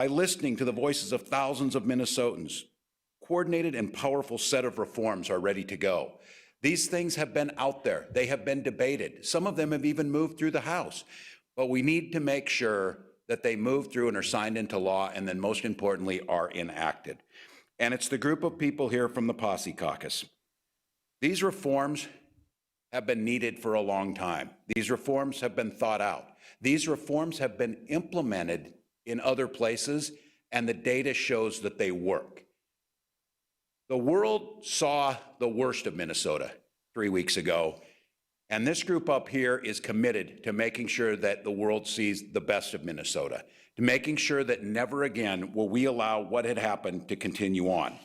by listening to the voices of thousands of Minnesotans. Coordinated and powerful set of reforms are ready to go. These things have been out there. They have been debated. Some of them have even moved through the House. But we need to make sure that they move through and are signed into law, and then most importantly, are enacted. And it's the group of people here from the Posse Caucus. These reforms have been needed for a long time. These reforms have been thought out. These reforms have been implemented in other places, and the data shows that they work. The world saw the worst of Minnesota 3 weeks ago, and this group up here is committed to making sure that the world sees the best of Minnesota, to making sure that never again will we allow what had happened to continue on.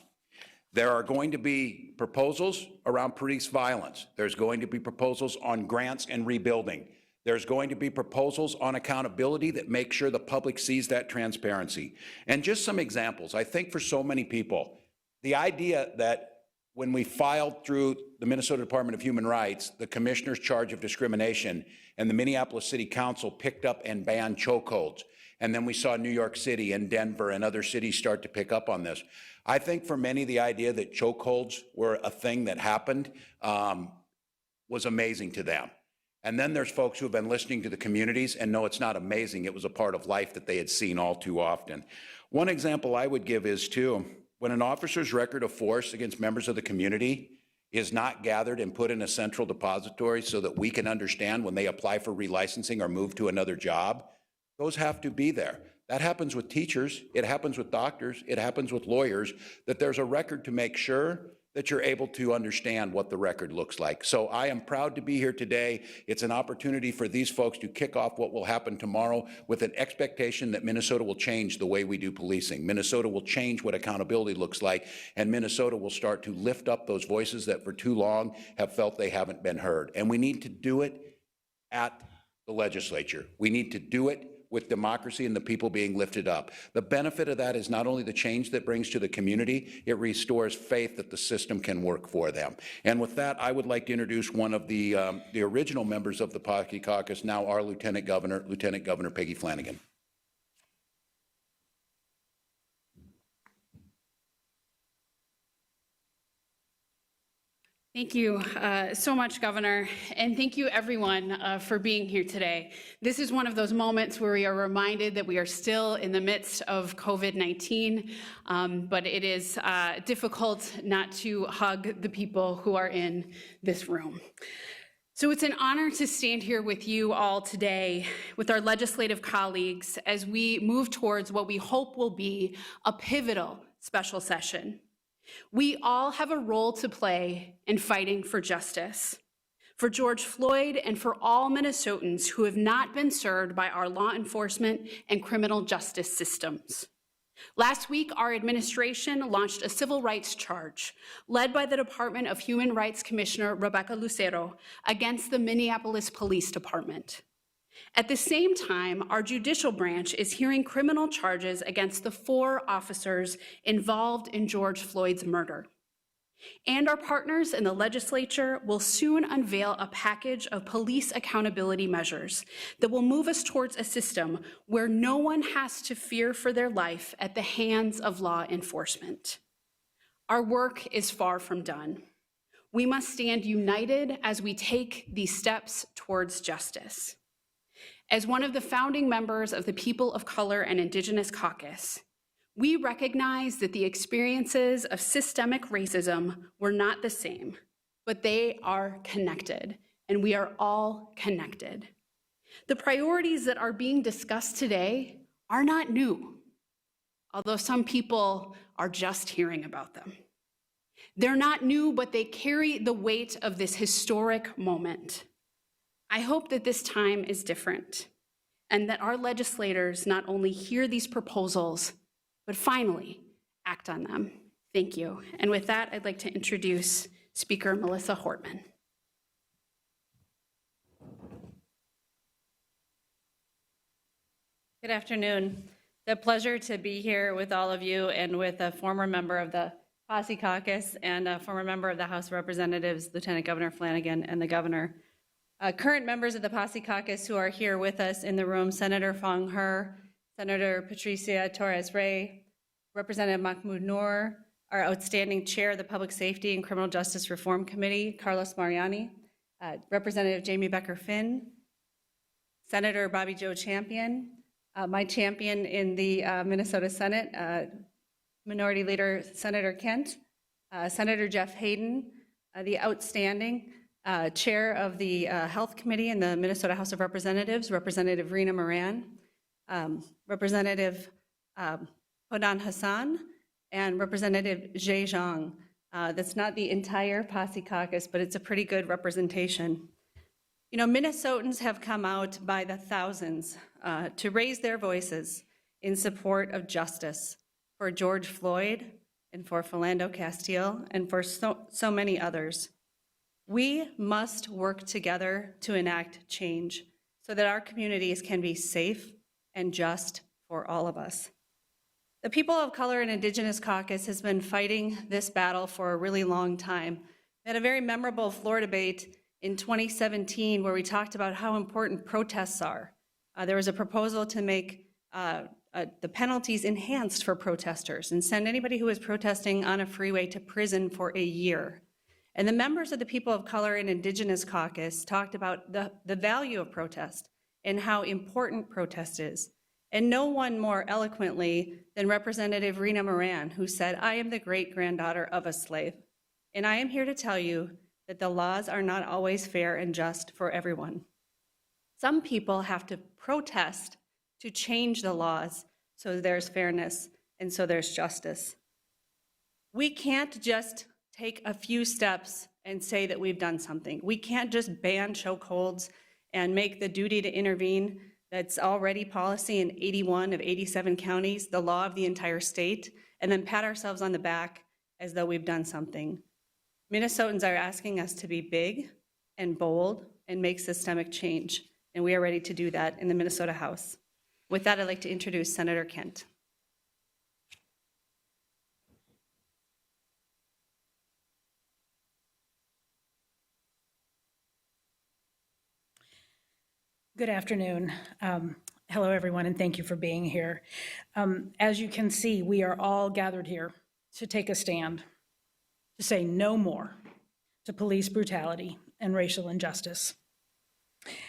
There are going to be proposals around police violence. There's going to be proposals on grants and rebuilding. There's going to be proposals on accountability that make sure the public sees that transparency. And just some examples. I think for so many people, the idea that when we filed through the Minnesota Department of Human Rights, the commissioner's charge of discrimination, and the Minneapolis City Council picked up and banned chokeholds, and then we saw New York City and Denver and other cities start to pick up on this. I think for many, the idea that chokeholds were a thing that happened was amazing to them. And then there's folks who have been listening to the communities and know it's not amazing. It was a part of life that they had seen all too often. One example I would give is, too, when an officer's record of force against members of the community is not gathered and put in a central depository so that we can understand when they apply for relicensing or move to another job, those have to be there. That happens with teachers, it happens with doctors, it happens with lawyers, that there's a record to make sure that you're able to understand what the record looks like. So I am proud to be here today. It's an opportunity for these folks to kick off what will happen tomorrow with an expectation that Minnesota will change the way we do policing. Minnesota will change what accountability looks like, and Minnesota will start to lift up those voices that for too long have felt they haven't been heard. And we need to do it at the legislature. We need to do it with democracy and the people being lifted up. The benefit of that is not only the change that brings to the community, it restores faith that the system can work for them. And with that, I would like to introduce one of the original members of the Posse Caucus, now our Lieutenant Governor Peggy Flanagan. Thank you so much, Governor, and thank you everyone for being here today. This is one of those moments where we are reminded that we are still in the midst of COVID-19, but it is difficult not to hug the people who are in this room. So it's an honor to stand here with you all today, with our legislative colleagues, as we move towards what we hope will be a pivotal special session. We all have a role to play in fighting for justice, for George Floyd and for all Minnesotans who have not been served by our law enforcement and criminal justice systems. Last week, our administration launched a civil rights charge led by the Department of Human Rights Commissioner Rebecca Lucero against the Minneapolis Police Department. At the same time, our judicial branch is hearing criminal charges against the 4 officers involved in George Floyd's murder. And our partners in the legislature will soon unveil a package of police accountability measures that will move us towards a system where no one has to fear for their life at the hands of law enforcement. Our work is far from done. We must stand united as we take these steps towards justice. As one of the founding members of the People of Color and Indigenous Caucus, we recognize that the experiences of systemic racism were not the same, but they are connected, and we are all connected. The priorities that are being discussed today are not new, although some people are just hearing about them. They're not new, but they carry the weight of this historic moment. I hope that this time is different and that our legislators not only hear these proposals, but finally act on them. Thank you. And with that, I'd like to introduce Speaker Melissa Hortman. Good afternoon. It's a pleasure to be here with all of you and with a former member of the Posse Caucus and a former member of the House of Representatives, Lieutenant Governor Flanagan, and the Governor. Current members of the Posse Caucus who are here with us in the room, Senator Fong He, Senator Patricia Torres-Ray, Representative Mahmoud Noor, our outstanding chair of the Public Safety and Criminal Justice Reform Committee, Carlos Mariani, Representative Jamie Becker-Finn, Senator Bobby Joe Champion, my champion in the Minnesota Senate, Minority Leader Senator Kent, Senator Jeff Hayden, the outstanding chair of the Health Committee in the Minnesota House of Representatives, Representative Rena Moran, Representative Hodan Hassan, and Representative Zhe Zhang. That's not the entire Posse Caucus, but it's a pretty good representation. You know, Minnesotans have come out by the thousands to raise their voices in support of justice for George Floyd and for Philando Castile and for so many others. We must work together to enact change so that our communities can be safe and just for all of us. The People of Color and Indigenous Caucus has been fighting this battle for a really long time. We had a very memorable floor debate in 2017 where we talked about how important protests are. There was a proposal to make the penalties enhanced for protesters and send anybody who was protesting on a freeway to prison for a year. And the members of the People of Color and Indigenous Caucus talked about the value of protest and how important protest is. And no one more eloquently than Representative Rena Moran, who said, "I am the great-granddaughter of a slave, and I am here to tell you that the laws are not always fair and just for everyone. Some people have to protest to change the laws so there's fairness and so there's justice. We can't just take a few steps and say that we've done something. We can't just ban chokeholds and make the duty to intervene that's already policy in 81 of 87 counties, the law of the entire state, and then pat ourselves on the back as though we've done something. Minnesotans are asking us to be big and bold and make systemic change, and we are ready to do that in the Minnesota House. With that, I'd like to introduce Senator Kent. Good afternoon. Hello, everyone, and thank you for being here. As you can see, we are all gathered here to take a stand, to say no more to police brutality and racial injustice.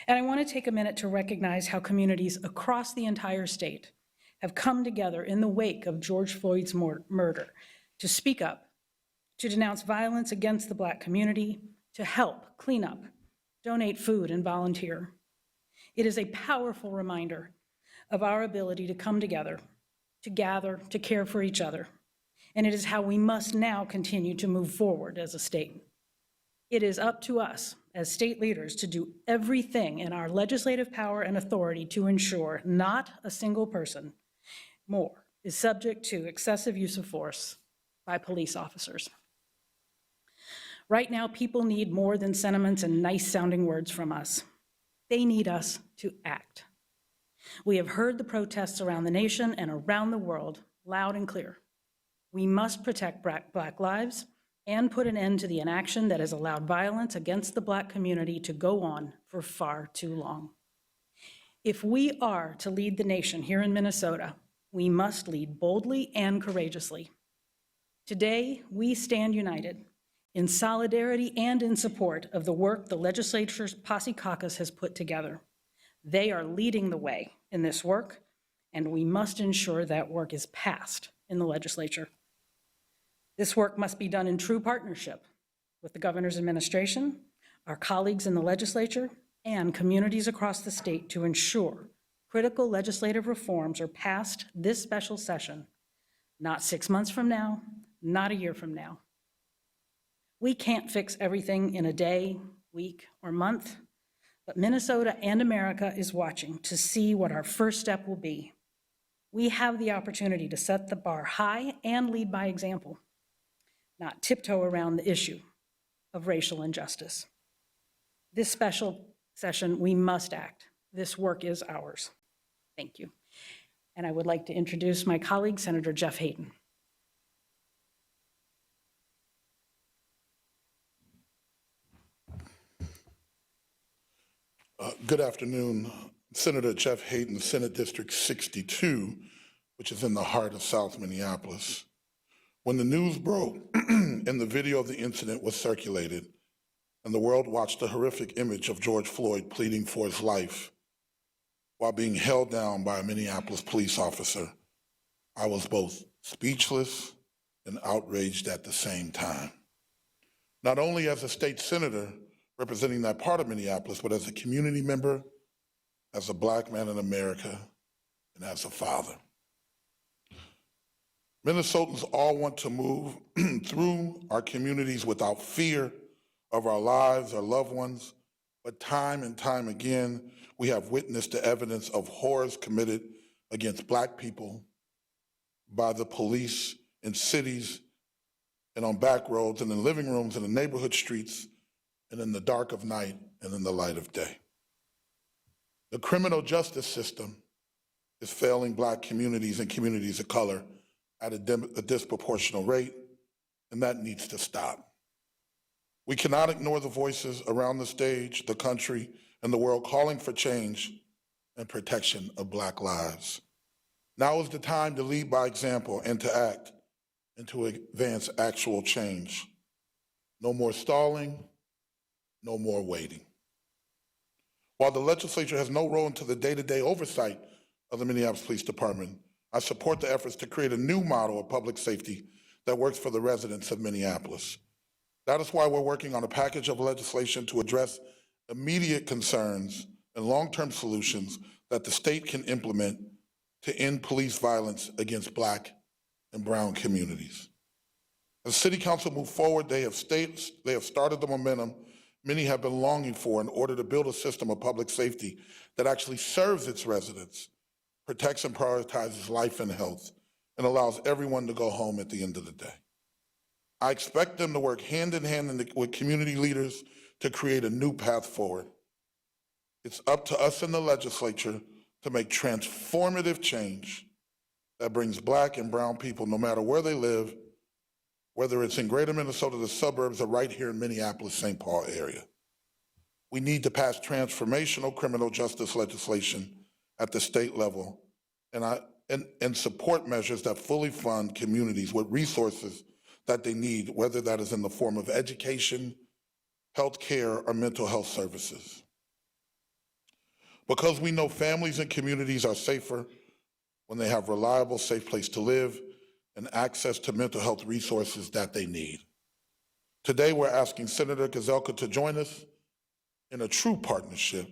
And I want to take a minute to recognize how communities across the entire state have come together in the wake of George Floyd's murder to speak up, to denounce violence against the Black community, to help clean up, donate food, and volunteer. It is a powerful reminder of our ability to come together, to gather, to care for each other. And it is how we must now continue to move forward as a state. It is up to us as state leaders to do everything in our legislative power and authority to ensure not a single person more is subject to excessive use of force by police officers. Right now, people need more than sentiments and nice-sounding words from us. They need us to act. We have heard the protests around the nation and around the world loud and clear. We must protect Black lives and put an end to the inaction that has allowed violence against the Black community to go on for far too long. If we are to lead the nation here in Minnesota, we must lead boldly and courageously. Today, we stand united in solidarity and in support of the work the legislature's Posse Caucus has put together. They are leading the way in this work, and we must ensure that work is passed in the legislature. This work must be done in true partnership with the governor's administration, our colleagues in the legislature, and communities across the state to ensure critical legislative reforms are passed this special session, not 6 months from now, not a year from now. We can't fix everything in a day, week, or month, but Minnesota and America is watching to see what our first step will be. We have the opportunity to set the bar high and lead by example, not tiptoe around the issue of racial injustice. This special session, we must act. This work is ours. Thank you. And I would like to introduce my colleague, Senator Jeff Hayden. Good afternoon, Senator Jeff Hayden, Senate District 62, which is in the heart of South Minneapolis. When the news broke and the video of the incident was circulated, and the world watched a horrific image of George Floyd pleading for his life while being held down by a Minneapolis police officer, I was both speechless and outraged at the same time. Not only as a state senator representing that part of Minneapolis, but as a community member, as a Black man in America, and as a father. Minnesotans all want to move through our communities without fear of our lives or loved ones, but time and time again, we have witnessed the evidence of horrors committed against Black people by the police in cities and on back roads and in living rooms and in neighborhood streets and in the dark of night and in the light of day. The criminal justice system is failing Black communities and communities of color at a disproportionate rate, and that needs to stop. We cannot ignore the voices around the stage, the country, and the world calling for change and protection of Black lives. Now is the time to lead by example and to act and to advance actual change. No more stalling, no more waiting. While the legislature has no role into the day-to-day oversight of the Minneapolis Police Department, I support the efforts to create a new model of public safety that works for the residents of Minneapolis. That is why we're working on a package of legislation to address immediate concerns and long-term solutions that the state can implement to end police violence against Black and brown communities. As City Council move forward, they have started the momentum many have been longing for in order to build a system of public safety that actually serves its residents, protects and prioritizes life and health, and allows everyone to go home at the end of the day. I expect them to work hand in hand with community leaders to create a new path forward. It's up to us in the legislature to make transformative change that brings Black and brown people, no matter where they live, whether it's in greater Minnesota, the suburbs, or right here in Minneapolis, St. Paul area. We need to pass transformational criminal justice legislation at the state level and support measures that fully fund communities with resources that they need, whether that is in the form of education, health care, or mental health services. Because we know families and communities are safer when they have reliable, safe place to live and access to mental health resources that they need. Today, we're asking Senator Gazelka to join us in a true partnership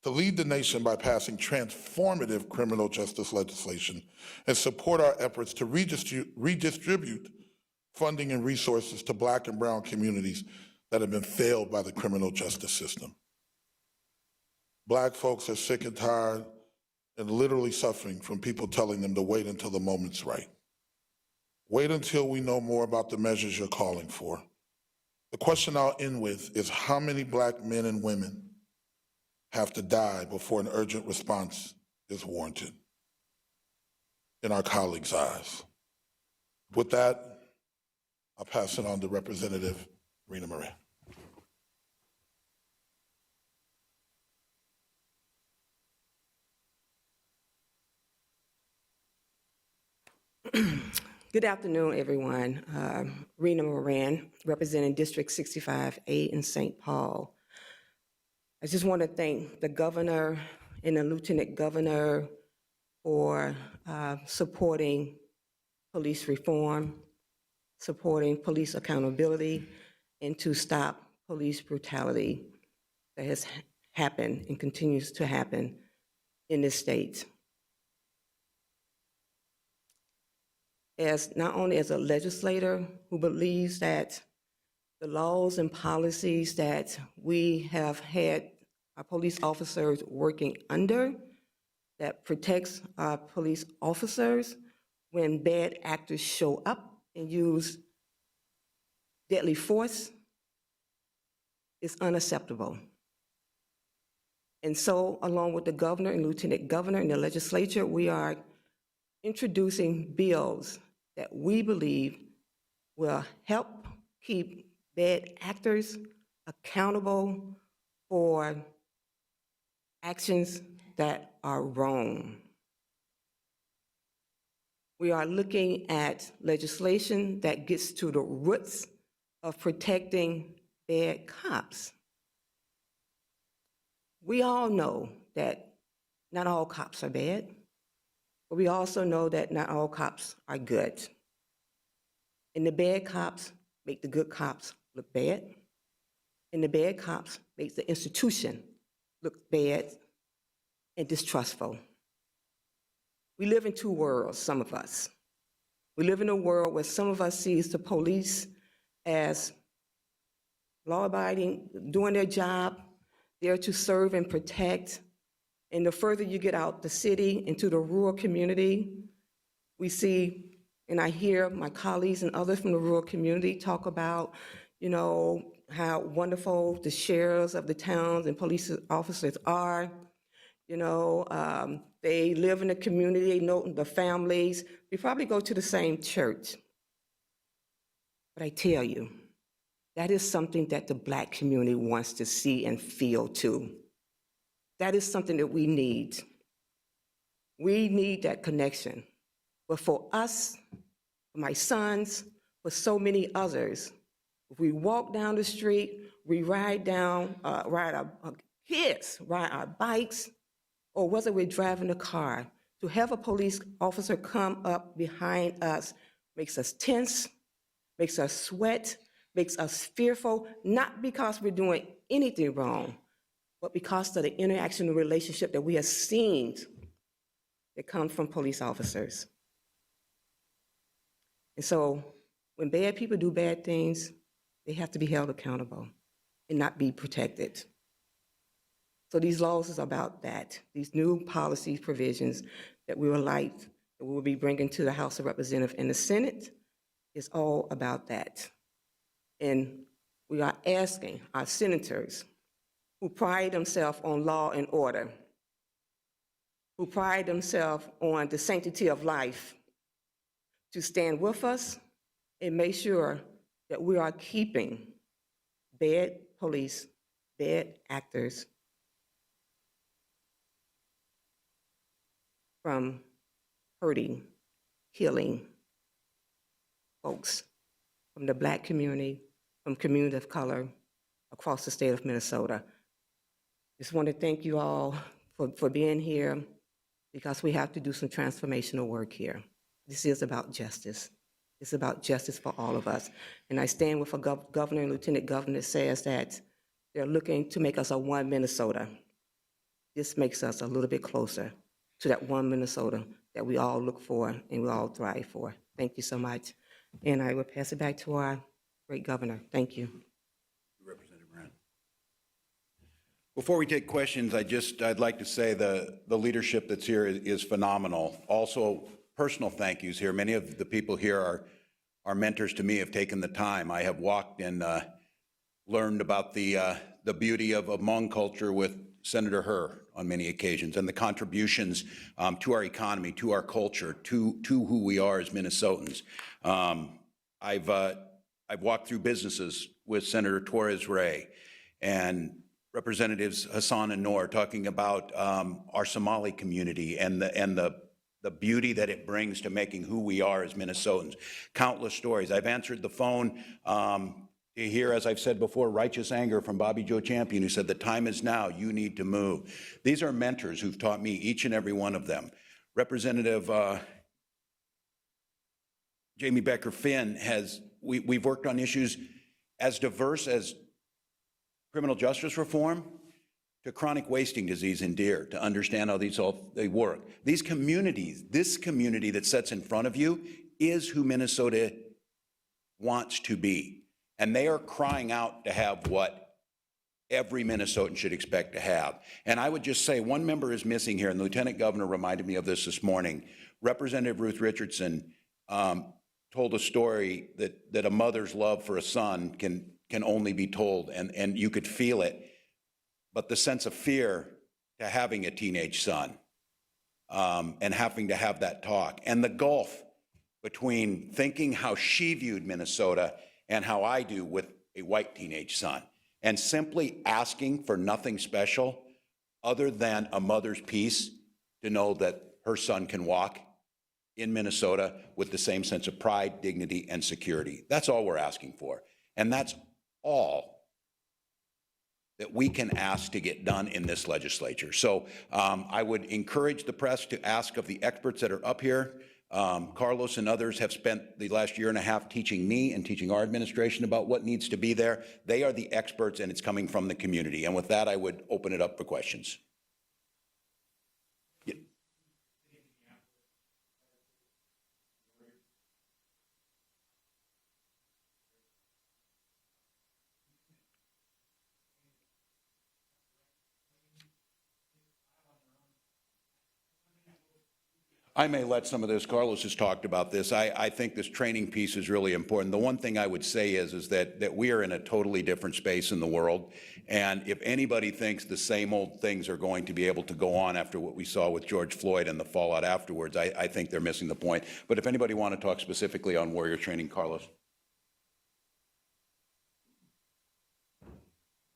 to lead the nation by passing transformative criminal justice legislation and support our efforts to redistribute funding and resources to Black and brown communities that have been failed by the criminal justice system. Black folks are sick and tired and literally suffering from people telling them to wait until the moment's right. Wait until we know more about the measures you're calling for. The question I'll end with is how many Black men and women have to die before an urgent response is warranted in our colleagues' eyes? With that, I'll pass it on to Representative Rena Moran. Good afternoon, everyone. Rena Moran, representing District 65A in St. Paul. I just want to thank the governor and the lieutenant governor for supporting police reform, supporting police accountability, and to stop police brutality that has happened and continues to happen in this state. As not only as a legislator who believes that the laws and policies that we have had our police officers working under, that protects our police officers when bad actors show up and use deadly force, is unacceptable. And so, along with the governor and lieutenant governor and the legislature, we are introducing bills that we believe will help keep bad actors accountable for actions that are wrong. We are looking at legislation that gets to the roots of protecting bad cops. We all know that not all cops are bad, but we also know that not all cops are good. And the bad cops make the good cops look bad, and the bad cops make the institution look bad and distrustful. We live in two worlds, some of us. We live in a world where some of us sees the police as law-abiding, doing their job, there to serve and protect. And the further you get out the city into the rural community, we see, and I hear my colleagues and others from the rural community talk about, you know, how wonderful the sheriffs of the towns and police officers are. You know, they live in the community, they know the families. We probably go to the same church. But I tell you, that is something that the Black community wants to see and feel too. That is something that we need. We need that connection. But for us, for my sons, for so many others, if we walk down the street, we ride our kids, ride our bikes, or whether we're driving a car, to have a police officer come up behind us makes us tense, makes us sweat, makes us fearful, not because we're doing anything wrong, but because of the interaction and relationship that we have seen that comes from police officers. And so when bad people do bad things, they have to be held accountable and not be protected. So these laws is about that. These new policy provisions that we will be bringing to the House of Representatives and the Senate is all about that. And we are asking our senators who pride themselves on law and order, who pride themselves on the sanctity of life, to stand with us and make sure that we are keeping bad police, bad actors from hurting, killing folks from the Black community, from community of color across the state of Minnesota. Just want to thank you all for being here, because we have to do some transformational work here. This is about justice. It's about justice for all of us. And I stand with a governor and lieutenant governor that says that they're looking to make us a one Minnesota. This makes us a little bit closer to that one Minnesota that we all look for and we all thrive for. Thank you so much. And I will pass it back to our great governor. Thank you. Representative Brown. Before we take questions, I'd like to say the leadership that's here is phenomenal. Also, personal thank yous here. Many of the people here are mentors to me, have taken the time. I have walked and learned about the beauty of Hmong culture with Senator Herr on many occasions, and the contributions to our economy, to our culture, to who we are as Minnesotans. I've walked through businesses with Senator Torres Ray and Representatives Hassan and Noor talking about our Somali community and the beauty that it brings to making who we are as Minnesotans. Countless stories. I've answered the phone to hear, as I've said before, righteous anger from Bobby Joe Champion, who said, the time is now, you need to move. These are mentors who've taught me, each and every one of them. Representative Jamie Becker Finn we've worked on issues as diverse as criminal justice reform to chronic wasting disease in deer, to understand how they work. These communities, this community that sits in front of you is who Minnesota wants to be. And they are crying out to have what every Minnesotan should expect to have. And I would just say one member is missing here, and the Lieutenant Governor reminded me of this morning. Representative Ruth Richardson told a story that a mother's love for a son can only be told, and you could feel it. But the sense of fear to having a teenage son and having to have that talk, and the gulf between thinking how she viewed Minnesota and how I do with a white teenage son, and simply asking for nothing special other than a mother's peace to know that her son can walk in Minnesota with the same sense of pride, dignity, and security. That's all we're asking for. And that's all that we can ask to get done in this legislature. So I would encourage the press to ask of the experts that are up here. Carlos and others have spent the last year and a half teaching me and teaching our administration about what needs to be there. They are the experts, and it's coming from the community. And with that, I would open it up for questions. I may let some of this, Carlos has talked about this. I think this training piece is really important. The one thing I would say is that we are in a totally different space in the world. And if anybody thinks the same old things are going to be able to go on after what we saw with George Floyd and the fallout afterwards, I think they're missing the point. But if anybody want to talk specifically on warrior training, Carlos.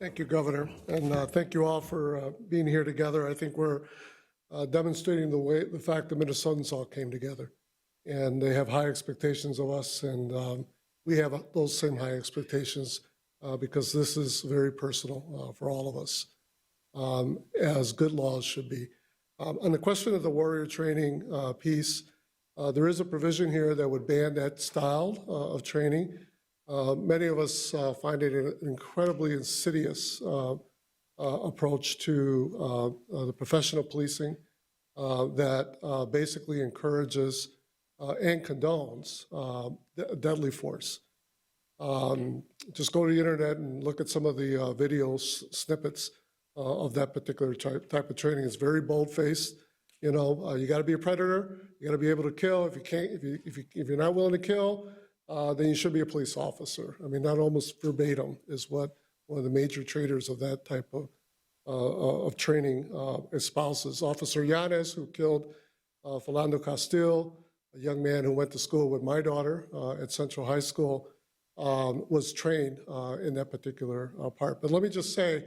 Thank you, Governor, and thank you all for being here together. I think we're demonstrating the fact that Minnesotans all came together, and they have high expectations of us, and we have those same high expectations because this is very personal for all of us, as good laws should be. On the question of the warrior training piece, there is a provision here that would ban that style of training. Many of us find it an incredibly insidious approach to the professional policing that basically encourages and condones deadly force. Just go to the internet and look at some of the video snippets of that particular type of training. It's very bold-faced. You know, you got to be a predator. You got to be able to kill. If you can't, if you're not willing to kill, then you should be a police officer. I mean, that almost verbatim is what one of the major traitors of that type of training espouses. Officer Yanez, who killed Philando Castile, a young man who went to school with my daughter at Central High School, was trained in that particular part. But let me just say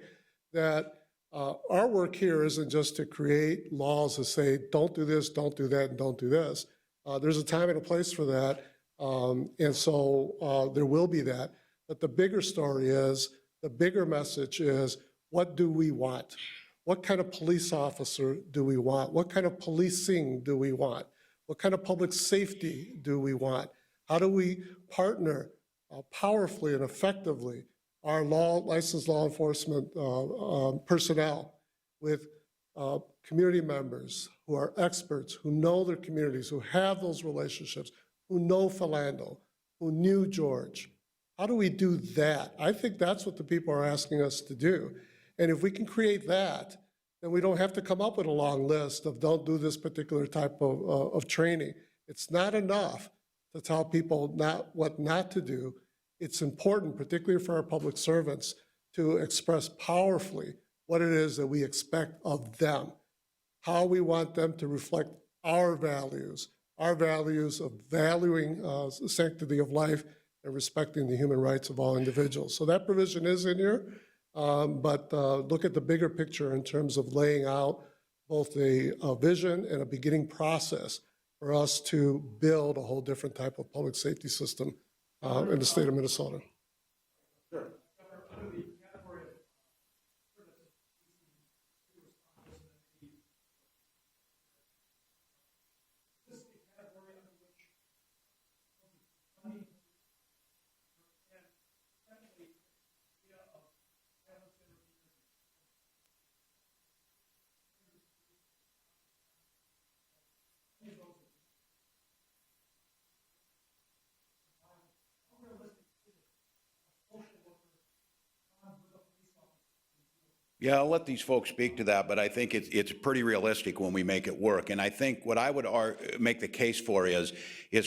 that our work here isn't just to create laws that say, don't do this, don't do that, and don't do this. There's a time and a place for that. And so there will be that. But the bigger story is, the bigger message is, what do we want? What kind of police officer do we want? What kind of policing do we want? What kind of public safety do we want? How do we partner powerfully and effectively our licensed law enforcement personnel with community members who are experts, who know their communities, who have those relationships, who know Philando, who knew George? How do we do that? I think that's what the people are asking us to do. And if we can create that, then we don't have to come up with a long list of don't do this particular type of training. It's not enough to tell people what not to do. It's important, particularly for our public servants, to express powerfully what it is that we expect of them, how we want them to reflect our values of valuing the sanctity of life and respecting the human rights of all individuals. So that provision is in here, but look at the bigger picture in terms of laying out both a vision and a beginning process for us to build a whole different type of public safety system in the state of Minnesota. Sure. Yeah, I'll let these folks speak to that, but I think it's pretty realistic when we make it work. And I think what I would make the case for is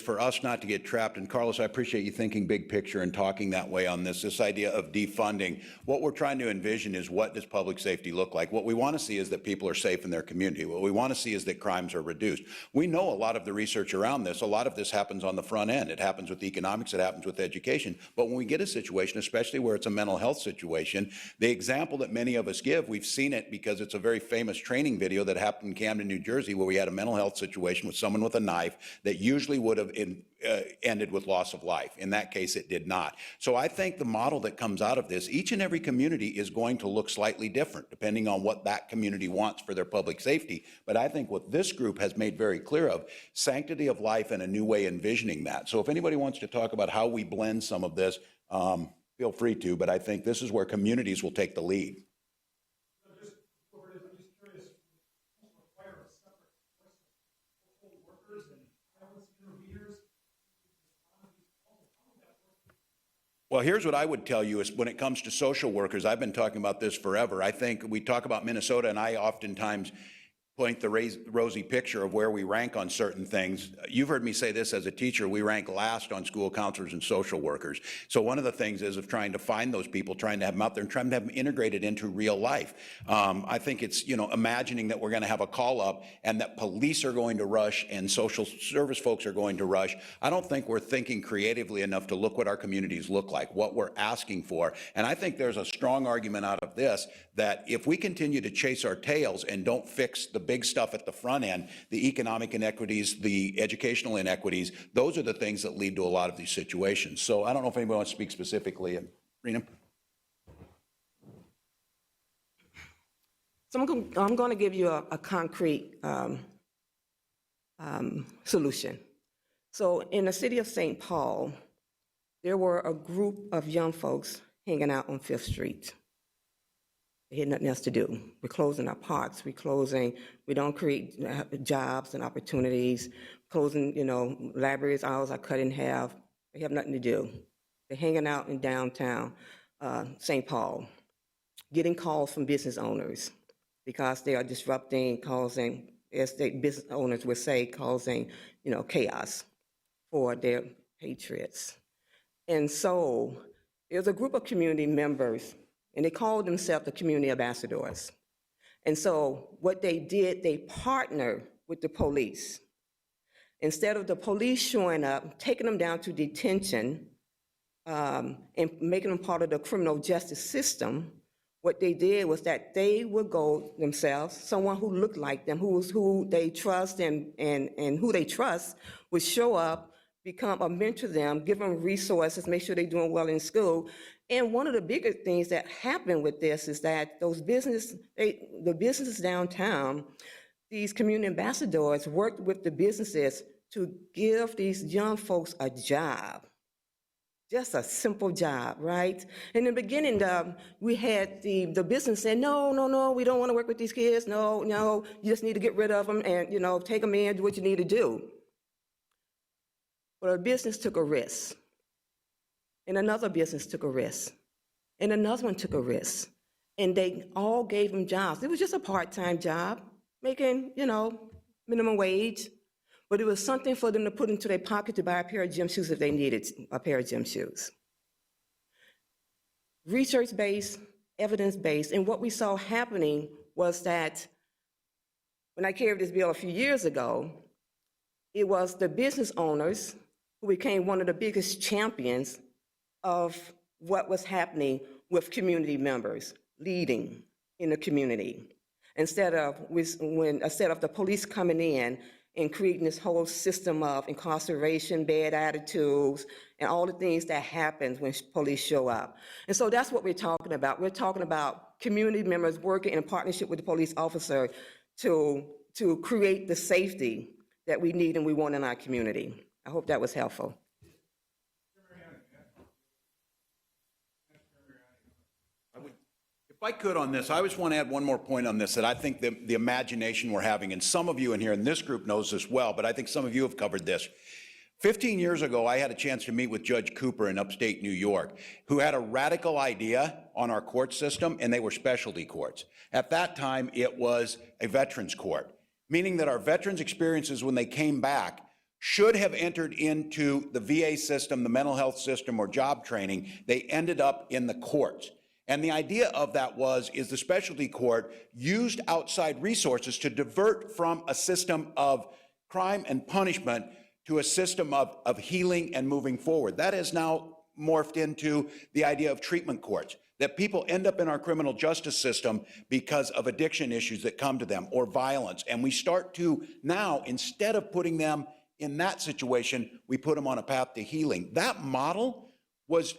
for us not to get trapped. And Carlos, I appreciate you thinking big picture and talking that way on this idea of defunding. What we're trying to envision is, what does public safety look like? What we want to see is that people are safe in their community. What we want to see is that crimes are reduced. We know a lot of the research around this. A lot of this happens on the front end. It happens with economics. It happens with education. But when we get a situation, especially where it's a mental health situation, the example that many of us give. We've seen it because it's a very famous training video that happened in Camden, New Jersey, where we had a mental health situation with someone with a knife that usually would have ended with loss of life. In that case, it did not. So I think the model that comes out of this, each and every community is going to look slightly different depending on what that community wants for their public safety. But I think what this group has made very clear of, sanctity of life and a new way envisioning that. So if anybody wants to talk about how we blend some of this, feel free to, but I think this is where communities will take the lead. Well, here's what I would tell you is when it comes to social workers, I've been talking about this forever. I think we talk about Minnesota, and I oftentimes point the rosy picture of where we rank on certain things. You've heard me say this as a teacher, we rank last on school counselors and social workers. So one of the things is of trying to find those people, trying to have them out there and trying to have them integrated into real life. I think it's, imagining that we're going to have a call up and that police are going to rush and social service folks are going to rush. I don't think we're thinking creatively enough to look what our communities look like, what we're asking for. And I think there's a strong argument out of this that if we continue to chase our tails and don't fix the big stuff at the front end, the economic inequities, the educational inequities, those are the things that lead to a lot of these situations. So I don't know if anybody wants to speak specifically. Rena? So I'm going to give you a concrete solution. So in the city of St. Paul, there were a group of young folks hanging out on 5th Street. They had nothing else to do. We're closing our parks. We don't create jobs and opportunities. Closing, libraries hours are cut in half. They have nothing to do. They're hanging out in downtown St. Paul, getting calls from business owners because they are disrupting, causing, as the business owners would say, causing, chaos for their patriots. And so there's a group of community members, and they called themselves the community ambassadors. And so what they did, they partnered with the police. Instead of the police showing up, taking them down to detention, and making them part of the criminal justice system, what they did was that they would go themselves, someone who looked like them, who they trust and who they trust would show up, become a mentor to them, give them resources, make sure they're doing well in school. And one of the bigger things that happened with this is that the businesses downtown, these community ambassadors worked with the businesses to give these young folks a job. Just a simple job, right? In the beginning, we had the business saying, no, we don't want to work with these kids. No, you just need to get rid of them and, take them in, do what you need to do. But a business took a risk. And another business took a risk. And another one took a risk. And they all gave them jobs. It was just a part-time job, making, minimum wage. But it was something for them to put into their pocket to buy a pair of gym shoes if they needed a pair of gym shoes. Research-based, evidence-based, and what we saw happening was that when I carried this bill a few years ago, it was the business owners who became one of the biggest champions of what was happening with community members leading in the community. Instead of the police coming in and creating this whole system of incarceration, bad attitudes, and all the things that happens when police show up. And so that's what we're talking about. We're talking about community members working in partnership with the police officer to create the safety that we need and we want in our community. I hope that was helpful. If I could on this, I just want to add one more point on this, that I think the imagination we're having, and some of you in here in this group knows this well, but I think some of you have covered this. 15 years ago, I had a chance to meet with Judge Cooper in upstate New York, who had a radical idea on our court system, and they were specialty courts. At that time, it was a veterans court, meaning that our veterans' experiences when they came back should have entered into the VA system, the mental health system, or job training. They ended up in the courts. And the idea of that is the specialty court used outside resources to divert from a system of crime and punishment to a system of healing and moving forward. That has now morphed into the idea of treatment courts. that people end up in our criminal justice system because of addiction issues that come to them or violence. And we start to now, instead of putting them in that situation, we put them on a path to healing. That model was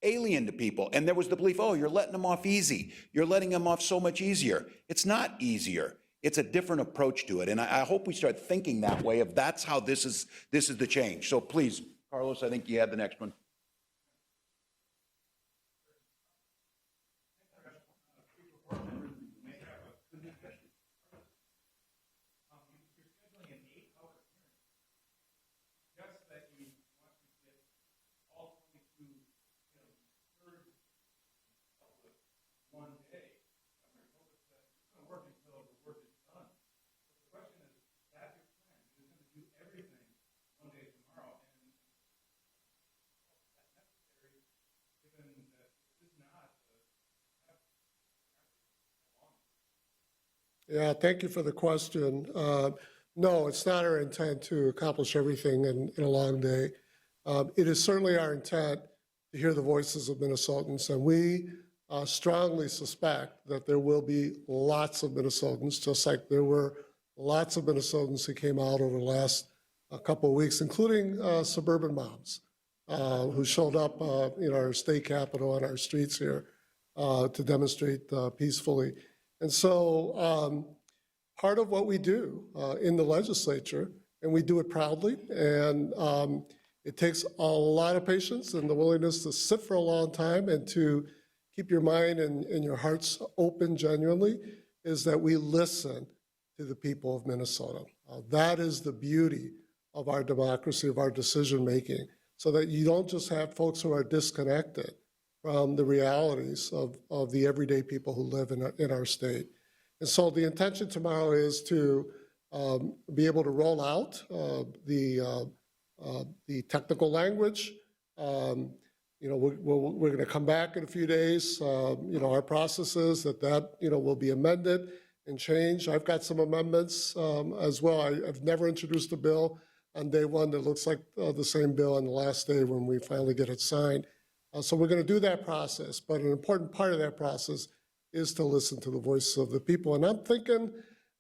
alien to people. And there was the belief, oh, you're letting them off easy. You're letting them off so much easier. It's not easier. It's a different approach to it. And I hope we start thinking that way of that's how this is the change. So please, Carlos, I think you had the next one. Yeah, thank you for the question. No, it's not our intent to accomplish everything in a long day. It is certainly our intent to hear the voices of Minnesotans, and we strongly suspect that there will be lots of Minnesotans, just like there were lots of Minnesotans who came out over the last couple of weeks, including suburban moms who showed up in our state capitol on our streets here to demonstrate peacefully. And so part of what we do in the legislature, and we do it proudly, and it takes a lot of patience and the willingness to sit for a long time and to keep your mind and your hearts open genuinely, is that we listen to the people of Minnesota. That is the beauty of our democracy, of our decision-making, so that you don't just have folks who are disconnected from the realities of the everyday people who live in our state. And so the intention tomorrow is to be able to roll out the technical language. We're going to come back in a few days. Our process is that will be amended and changed. I've got some amendments as well. I've never introduced a bill on day one that looks like the same bill on the last day when we finally get it signed. So we're going to do that process, but an important part of that process is to listen to the voices of the people. And I'm thinking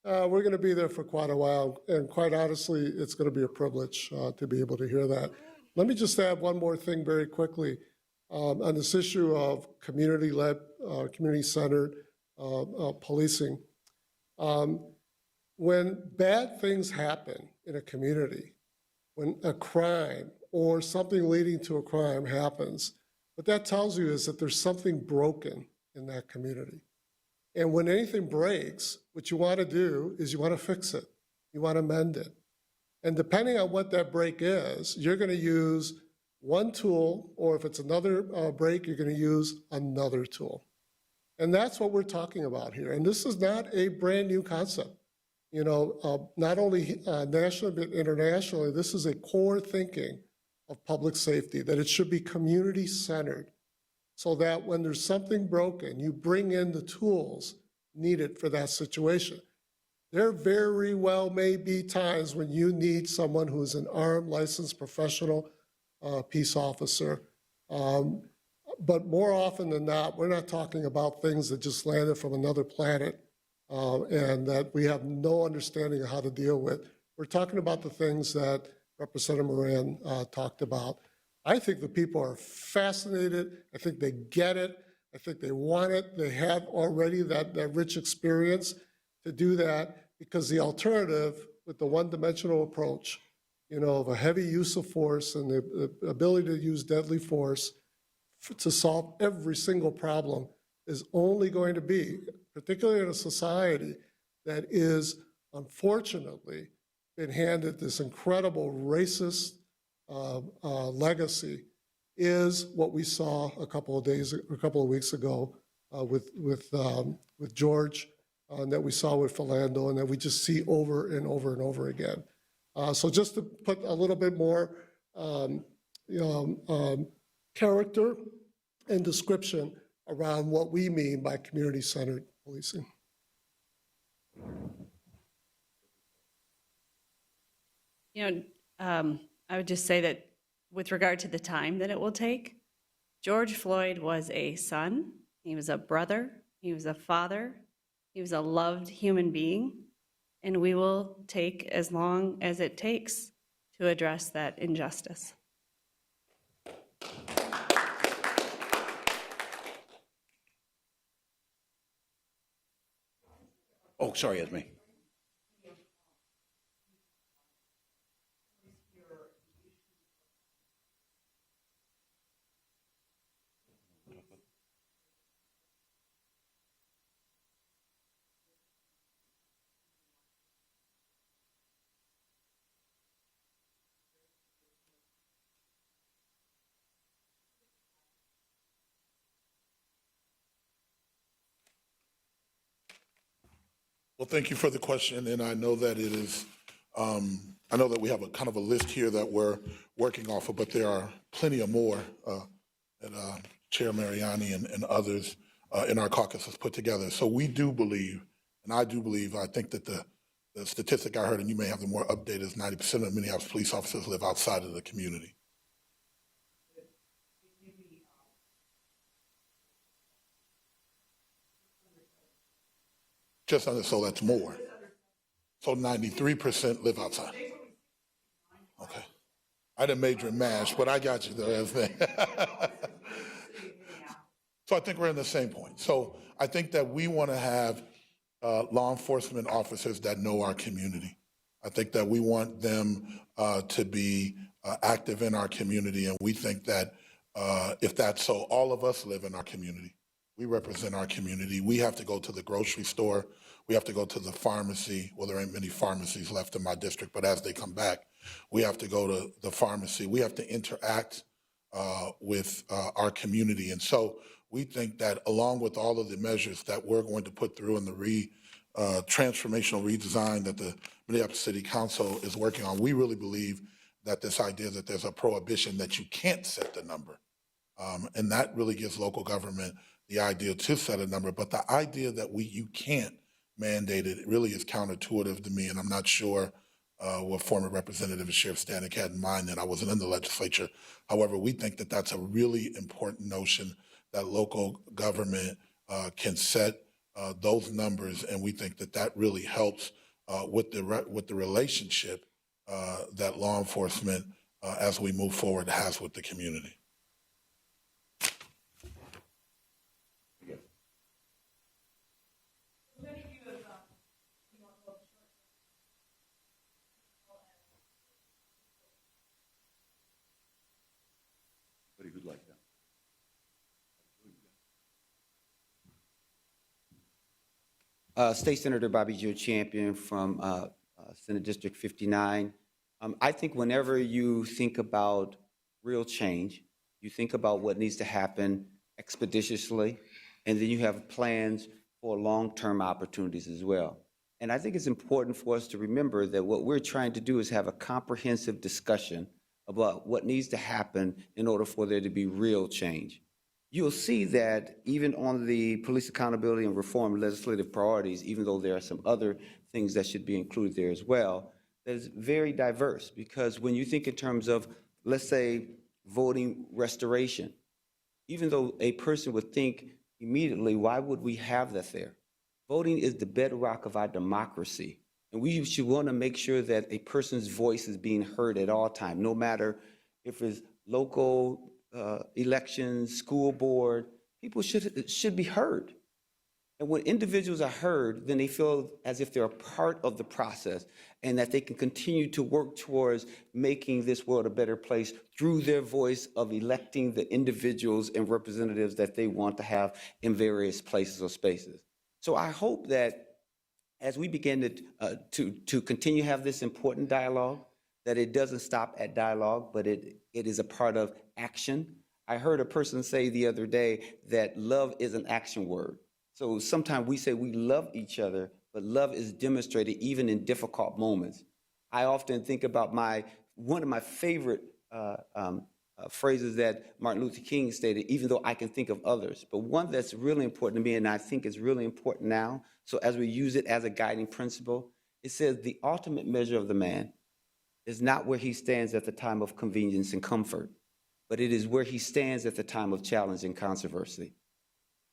we're going to be there for quite a while, and quite honestly, it's going to be a privilege to be able to hear that. Let me just add one more thing very quickly on this issue of community-led, community-centered policing. When bad things happen in a community, when a crime or something leading to a crime happens, what that tells you is that there's something broken in that community. And when anything breaks, what you want to do is you want to fix it. You want to mend it. And depending on what that break is, you're going to use one tool, or if it's another break, you're going to use another tool. And that's what we're talking about here. And this is not a brand new concept. Not only nationally, but internationally, this is a core thinking of public safety, that it should be community-centered, so that when there's something broken, you bring in the tools needed for that situation. There very well may be times when you need someone who's an armed, licensed, professional peace officer. But more often than not, we're not talking about things that just landed from another planet and that we have no understanding of how to deal with. We're talking about the things that Representative Moran talked about. I think the people are fascinated. I think they get it. I think they want it. They have already that rich experience to do that, because the alternative with the one-dimensional approach, of a heavy use of force and the ability to use deadly force to solve every single problem is only going to be, particularly in a society that is unfortunately been handed this incredible racist legacy, is what we saw a couple of weeks ago with George, that we saw with Philando, and that we just see over and over and over again. So just to put a little bit more character and description around what we mean by community-centered policing. I would just say that with regard to the time that it will take, George Floyd was a son, He was a brother. He was a father. He was a loved human being. And we will take as long as it takes to address that injustice. Oh, sorry, Esme. Well, thank you for the question, and I know that it is, I know that we have a kind of a list here that we're working off of, but there are plenty of more that Chair Mariani and others in our caucus has put together. So we do believe, and I do believe, I think that the statistic I heard, and you may have the more updated, is 90% of Minneapolis police officers live outside of the community. Just under, so that's more. So 93% live outside. Okay. I didn't major in MASH, but I got you there. So I think we're in the same point. So I think that we want to have law enforcement officers that know our community. I think that we want them to be active in our community, and we think that if that's so, all of us live in our community. We represent our community. We have to go to the grocery store. We have to go to the pharmacy. Well, there ain't many pharmacies left in my district, but as they come back, we have to go to the pharmacy. We have to interact with our community. And so we think that along with all of the measures that we're going to put through in the transformational redesign that the Minneapolis City Council is working on, we really believe that this idea that there's a prohibition that you can't set the number. And that really gives local government the idea to set a number, but the idea that you can't mandate it really is counterintuitive to me, and I'm not sure what former Representative and Sheriff Stanek had in mind, and I wasn't in the legislature. However, we think that that's a really important notion, that local government can set those numbers, and we think that that really helps with the relationship that law enforcement, as we move forward, has with the community. Who'd like that? State Senator Bobby Joe Champion from Senate District 59. I think whenever you think about real change, you think about what needs to happen expeditiously, and then you have plans for long-term opportunities as well. And I think it's important for us to remember that what we're trying to do is have a comprehensive discussion about what needs to happen in order for there to be real change. You'll see that even on the police accountability and reform legislative priorities, even though there are some other things that should be included there as well, that is very diverse, because when you think in terms of, let's say, voting restoration, even though a person would think immediately, why would we have that there? Voting is the bedrock of our democracy. And we should want to make sure that a person's voice is being heard at all times, no matter if it's local elections, school board. People should be heard. And when individuals are heard, then they feel as if they're a part of the process and that they can continue to work towards making this world a better place through their voice of electing the individuals and representatives that they want to have in various places or spaces. So I hope that as we begin to continue to have this important dialogue, that it doesn't stop at dialogue, but it is a part of action. I heard a person say the other day that love is an action word. So sometimes we say we love each other, but love is demonstrated even in difficult moments. I often think about one of my favorite phrases that Martin Luther King stated, even though I can think of others, but one that's really important to me, and I think is really important now, so as we use it as a guiding principle, it says the ultimate measure of the man is not where he stands at the time of convenience and comfort, but it is where he stands at the time of challenge and controversy.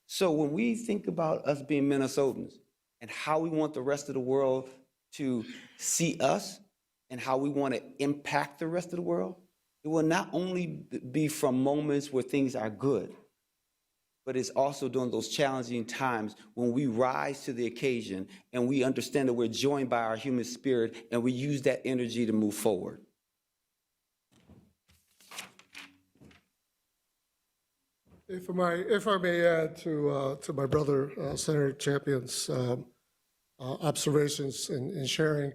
So when we think about us being Minnesotans and how we want the rest of the world to see us and how we want to impact the rest of the world, it will not only be from moments where things are good, but it's also during those challenging times when we rise to the occasion and we understand that we're joined by our human spirit and we use that energy to move forward. If I may add to my brother, Senator Champion's observations and sharing,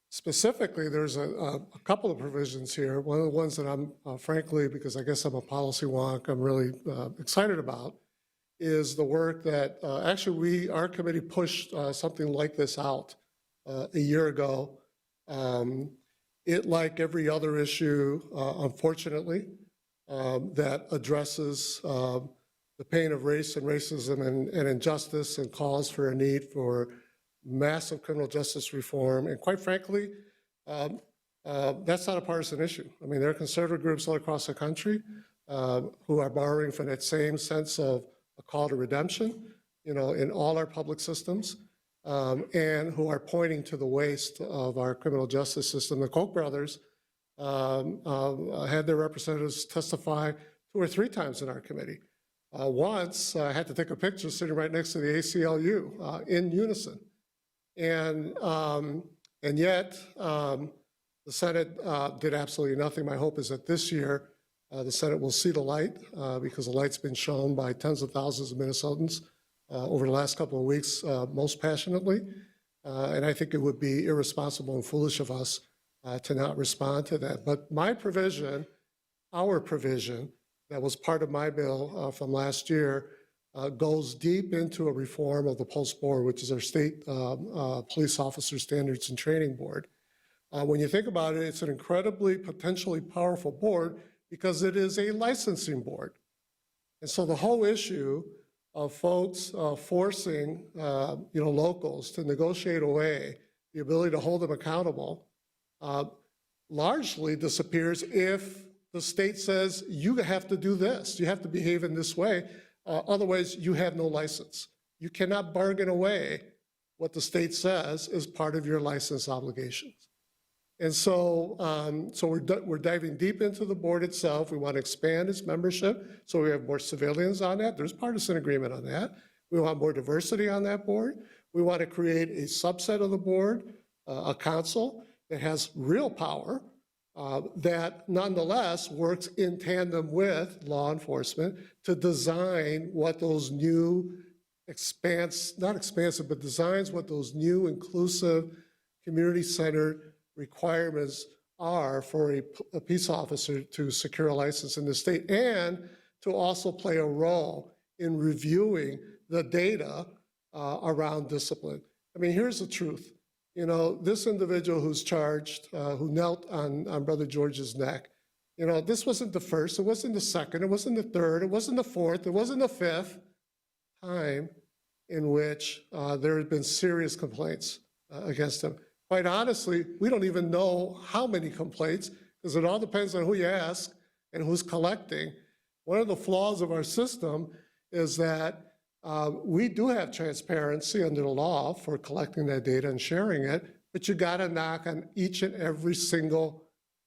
specifically, there's a couple of provisions here. One of the ones that I'm, frankly, because I guess I'm a policy wonk, I'm really excited about, is the work that actually our committee pushed something like this out a year ago. It, like every other issue, unfortunately, that addresses the pain of race and racism and injustice and calls for a need for massive criminal justice reform. And quite frankly, that's not a partisan issue. I mean, there are conservative groups all across the country who are borrowing from that same sense of a call to redemption, you know, in all our public systems, and who are pointing to the waste of our criminal justice system. The Koch brothers had their representatives testify 2 or 3 times in our committee. Once, I had to take a picture sitting right next to the ACLU in unison. And yet, the Senate did absolutely nothing. My hope is that this year, the Senate will see the light because the light's been shown by tens of thousands of Minnesotans over the last couple of weeks, most passionately. And I think it would be irresponsible and foolish of us to not respond to that. But my provision, our provision, that was part of my bill from last year, goes deep into a reform of the Post Board, which is our state police officer standards and training board. When you think about it, it's an incredibly potentially powerful board because it is a licensing board. And so the whole issue of folks forcing locals to negotiate away the ability to hold them accountable largely disappears if the state says, you have to do this, you have to behave in this way, otherwise you have no license. You cannot bargain away what the state says is part of your license obligations. And so, we're diving deep into the board itself. We want to expand its membership so we have more civilians on that. There's partisan agreement on that. We want more diversity on that board. We want to create a subset of the board, a council that has real power, that nonetheless works in tandem with law enforcement to design what those new not expansive, but designs what those new inclusive, community-centered requirements are for a peace officer to secure a license in the state, and to also play a role in reviewing the data around discipline. I mean, here's the truth. You know, this individual who's charged, who knelt on Brother George's neck, you know, this wasn't the first, it wasn't the second, it wasn't the third, it wasn't the fourth, it wasn't the fifth time in which there had been serious complaints against him. Quite honestly, we don't even know how many complaints, because it all depends on who you ask and who's collecting. One of the flaws of our system is that we do have transparency under the law for collecting that data and sharing it, but you got to knock on each and every single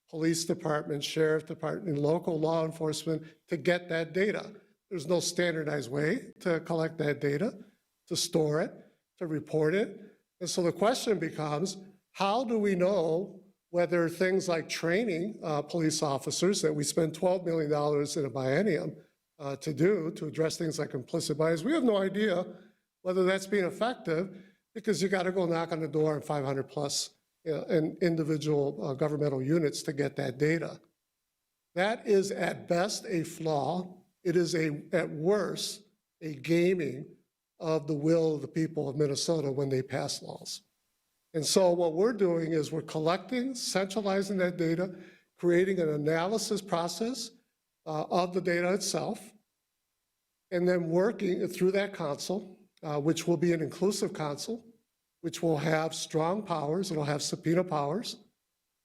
police department, sheriff department, and local law enforcement to get that data. There's no standardized way to collect that data, to store it, to report it. And so the question becomes, how do we know whether things like training police officers that we spend $12 million in a biennium to address things like implicit bias, we have no idea whether that's being effective, because you got to go knock on the door of 500 plus individual governmental units to get that data. That is at best a flaw. It is at worst a gaming of the will of the people of Minnesota when they pass laws. And so what we're doing is we're collecting, centralizing that data, creating an analysis process of the data itself, and then working through that council, which will be an inclusive council, which will have strong powers, it'll have subpoena powers,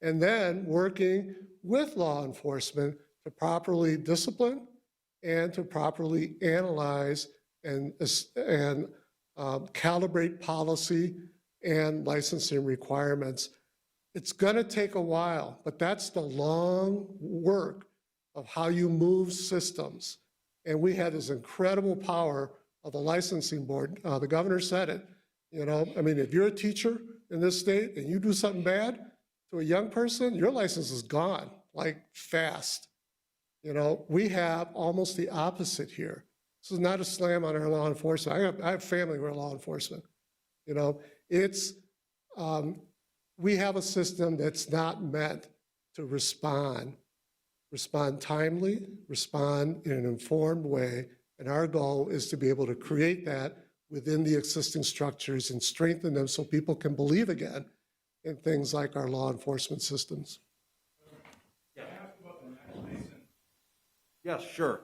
and then working with law enforcement to properly discipline and to properly analyze and calibrate policy and licensing requirements. It's going to take a while, but that's the long work of how you move systems. And we had this incredible power of the licensing board. The governor said it, you know, I mean, if you're a teacher in this state and you do something bad to a young person, your license is gone, like fast. You know, we have almost the opposite here. This is not a slam on our law enforcement. I have family who are law enforcement. You know, it's, we have a system that's not meant to respond timely, respond in an informed way. And our goal is to be able to create that within the existing structures and strengthen them so people can believe again in things like our law enforcement systems. Yes, sure.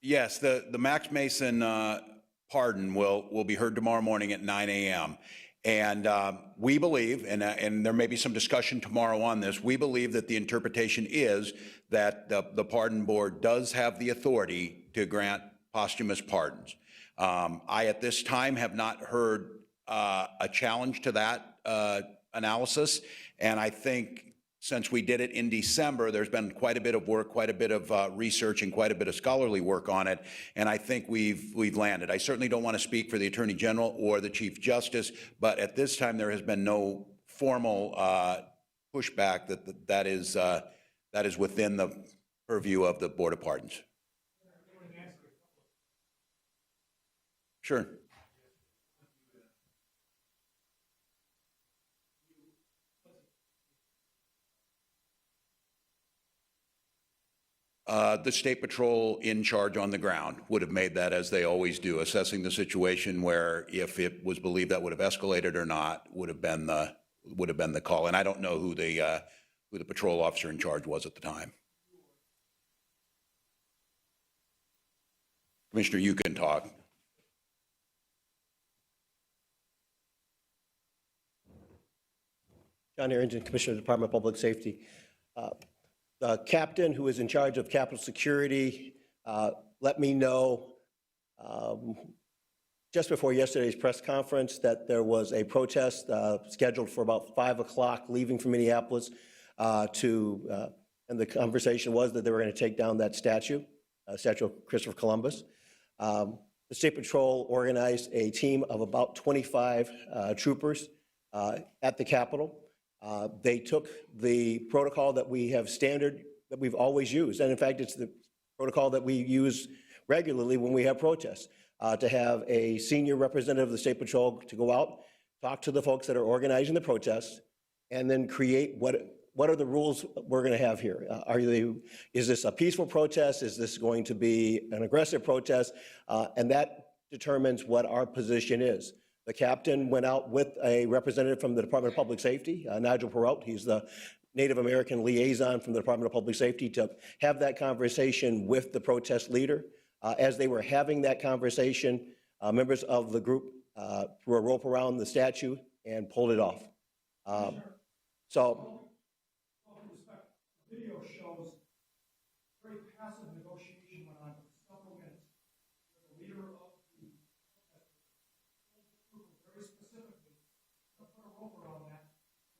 Yes, the Max Mason pardon will be heard tomorrow morning at 9 a.m. And we believe, and there may be some discussion tomorrow on this, we believe that the interpretation is that the pardon board does have the authority to grant posthumous pardons. I, at this time, have not heard a challenge to that analysis, and I think since we did it in December, there's been quite a bit of work, quite a bit of research, and quite a bit of scholarly work on it, and I think we've landed. I certainly don't want to speak for the Attorney General or the Chief Justice, but at this time there has been no formal pushback that is within the purview of the Board of Pardons. Sure. The State Patrol in charge on the ground would have made that, as they always do, assessing the situation where, if it was believed that would have escalated or not, would have been the call. And I don't know who the patrol officer in charge was at the time. Commissioner, you can talk. John Harrington, Commissioner of the Department of Public Safety. The captain who is in charge of Capitol Security let me know just before yesterday's press conference that there was a protest scheduled for about 5 o'clock leaving from Minneapolis and the conversation was that they were going to take down that statue of Christopher Columbus. The State Patrol organized a team of about 25 troopers at the Capitol. They took the protocol that we have standard, that we've always used. And in fact, it's the protocol that we use regularly when we have protests, to have a senior representative of the State Patrol to go out, talk to the folks that are organizing the protests, and then create what are the rules we're going to have here. Is this a peaceful protest? Is this going to be an aggressive protest? And that determines what our position is. The captain went out with a representative from the Department of Public Safety, Nigel Perrault. He's the Native American liaison from the Department of Public Safety, to have that conversation with the protest leader. As they were having that conversation, members of the group threw a rope around the statue and pulled it off. So, video shows very passive negotiation went on for several minutes. The leader of the group very specifically put a rope around that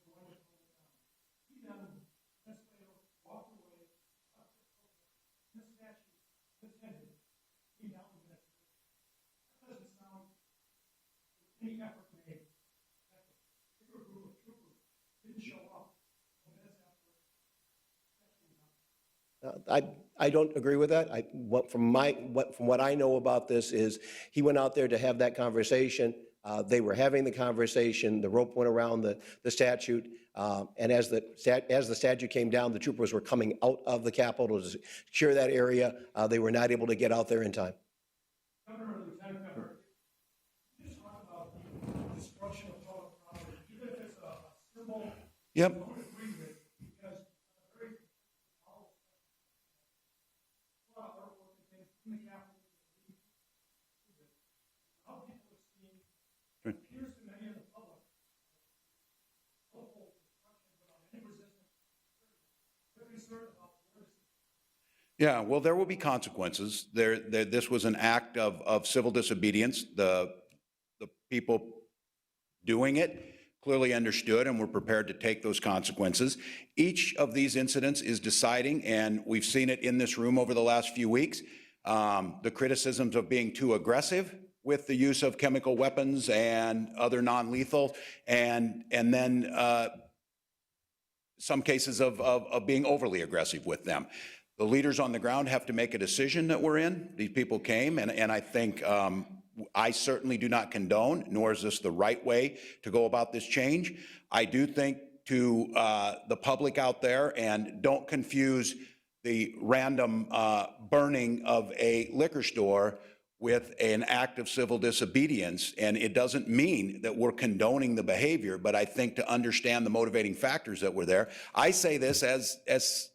and wanted to pull it down. He then walked away, the statue attended. He knelt the next day. That doesn't sound any effort made. That bigger group of troopers didn't show up. I don't agree with that. From what I know about this is he went out there to have that conversation. They were having the conversation. The rope went around the statute, and as the statue came down, the troopers were coming out of the Capitol to secure that area. They were not able to get out there in time. Governor, Lieutenant Governor, can you just talk about the destruction of public property, even if it's a symbol? Yep. I would agree with, because very in the Capitol. How people have seen, it appears to many in the public, local destruction without any resistance. They're concerned about the risk. Yeah, well, there will be consequences. This was an act of civil disobedience. The people doing it clearly understood and were prepared to take those consequences. Each of these incidents is deciding, and we've seen it in this room over the last few weeks, the criticisms of being too aggressive with the use of chemical weapons and other non-lethal, and then some cases of being overly aggressive with them. The leaders on the ground have to make a decision that we're in. These people came, and I think I certainly do not condone, nor is this the right way to go about this change. I do think to the public out there, and don't confuse the random burning of a liquor store with an act of civil disobedience. And it doesn't mean that we're condoning the behavior, but I think to understand the motivating factors that were there. I say this as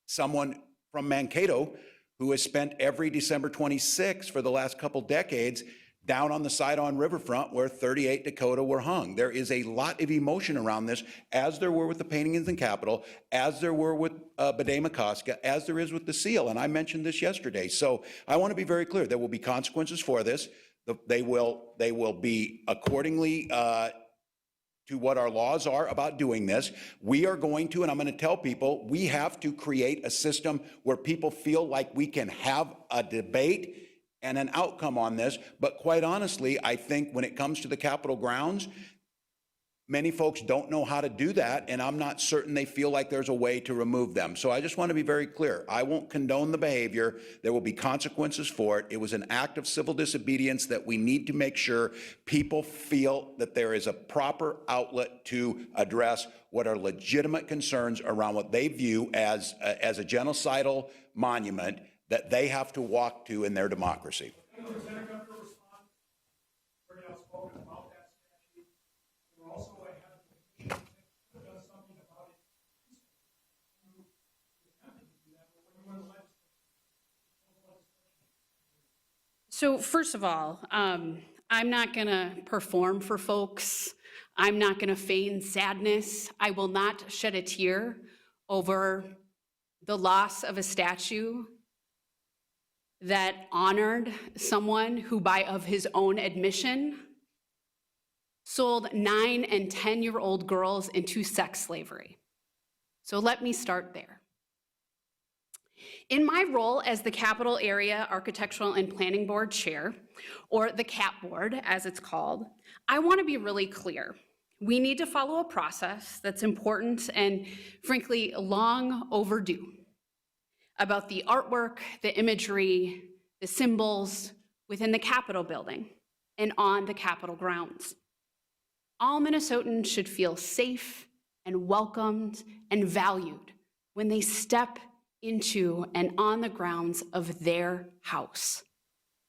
someone from Mankato who has spent every December 26th for the last couple decades down on the Sidon Riverfront where 38 Dakota were hung. There is a lot of emotion around this, as there were with the paintings in Capitol, as there were with Bede-Makoska, as there is with the seal, and I mentioned this yesterday. So I want to be very clear. There will be consequences for this. They will be accordingly to what our laws are about doing this. We are going to, and I'm going to tell people, we have to create a system where people feel like we can have a debate and an outcome on this. But quite honestly, I think when it comes to the Capitol grounds, many folks don't know how to do that, and I'm not certain they feel like there's a way to remove them. So I just want to be very clear. I won't condone the behavior. There will be consequences for it. It was an act of civil disobedience that we need to make sure people feel that there is a proper outlet to address what are legitimate concerns around what they view as a genocidal monument that they have to walk to in their democracy. Representative Governor responded very outspoken about that statute. We're also ahead of the petition that does something about it. You attempted to do that, but when you were in the legislature. So first of all, I'm not going to perform for folks. I'm not going to feign sadness. I will not shed a tear over the loss of a statue that honored someone who, of his own admission, sold 9- and 10-year-old girls into sex slavery. So let me start there. In my role as the Capitol Area Architectural and Planning Board Chair, or the CAP Board as it's called, I want to be really clear. We need to follow a process that's important and frankly long overdue about the artwork, the imagery, the symbols within the Capitol building and on the Capitol grounds. All Minnesotans should feel safe and welcomed and valued when they step into and on the grounds of their house,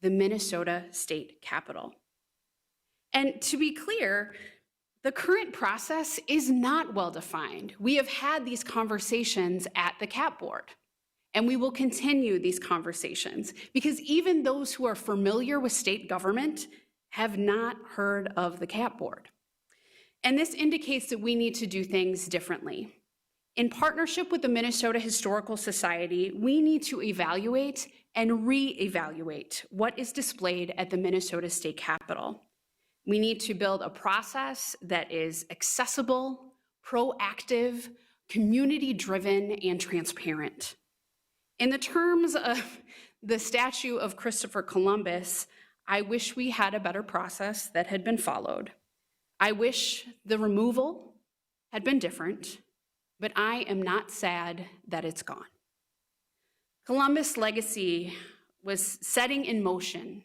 the Minnesota State Capitol. And to be clear, the current process is not well-defined. We have had these conversations at the CAP Board. And we will continue these conversations because even those who are familiar with state government have not heard of the CAP Board. And this indicates that we need to do things differently. In partnership with the Minnesota Historical Society, we need to evaluate and re-evaluate what is displayed at the Minnesota State Capitol. We need to build a process that is accessible, proactive, community-driven, and transparent. In the terms of the statue of Christopher Columbus, I wish we had a better process that had been followed. I wish the removal had been different, but I am not sad that it's gone. Columbus' legacy was setting in motion